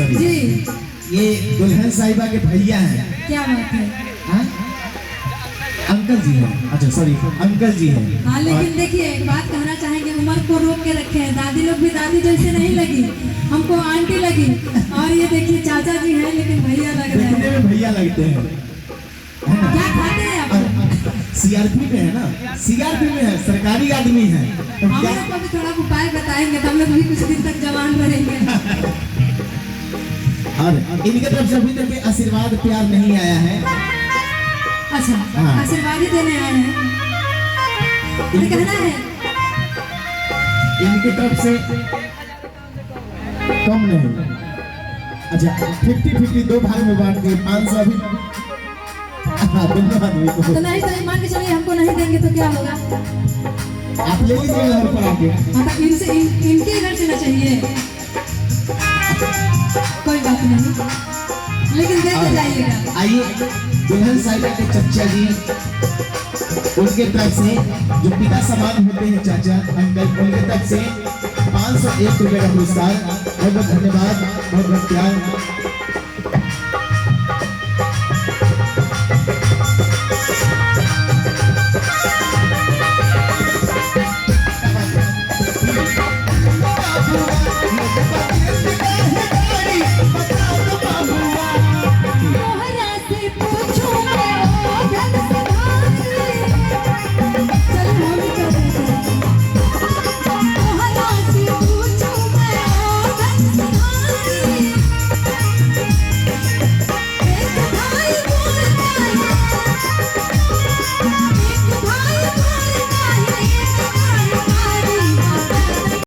जी ये दुल्हन साहिबा के भैया हैं। क्या बात है? हाँ? अंकल जी हैं। अच्छा सॉरी अंकल जी हैं। हाँ लेकिन देखिए एक बात कहना चाहेंगे, उम्र को रोक के रखे हैं। दादी लोग भी दादी जैसे नहीं लगी, हमको आंटी लगी। और ये देखिए चाचा जी हैं लेकिन भैया लग रहे हैं। देखने में भैया लगते हैं। क्या खाते हैं आप? सीआरपी में है ना, सीआरपी में है, सरकारी आदमी है। तो हम क्या लोग को भी थोड़ा उपाय बताएंगे तो हम लोग भी कुछ दिन तक जवान रहेंगे। और इनके तरफ से अभी तक आशीर्वाद प्यार नहीं आया है। अच्छा हाँ। आशीर्वाद ही देने आए हैं, ये कहना है। इनकी तरफ से कम नहीं। अच्छा 50-50 दो भाग में बांट के 500 अभी दोनों आदमी को। तो नहीं तो मान के चलिए हमको नहीं देंगे तो क्या होगा? आप ले लीजिए घर पर आके। मतलब इनके इधर से ना चाहिए, कोई बात नहीं, लेकिन दे के जाइएगा। आइए दुल्हन साहिबा के चचा जी, उनके तरफ से जो पिता समान होते हैं चाचा अंकल, उनके तरफ से 501 रुपए का पुरस्कार। बहुत बहुत धन्यवाद, बहुत बहुत प्यार।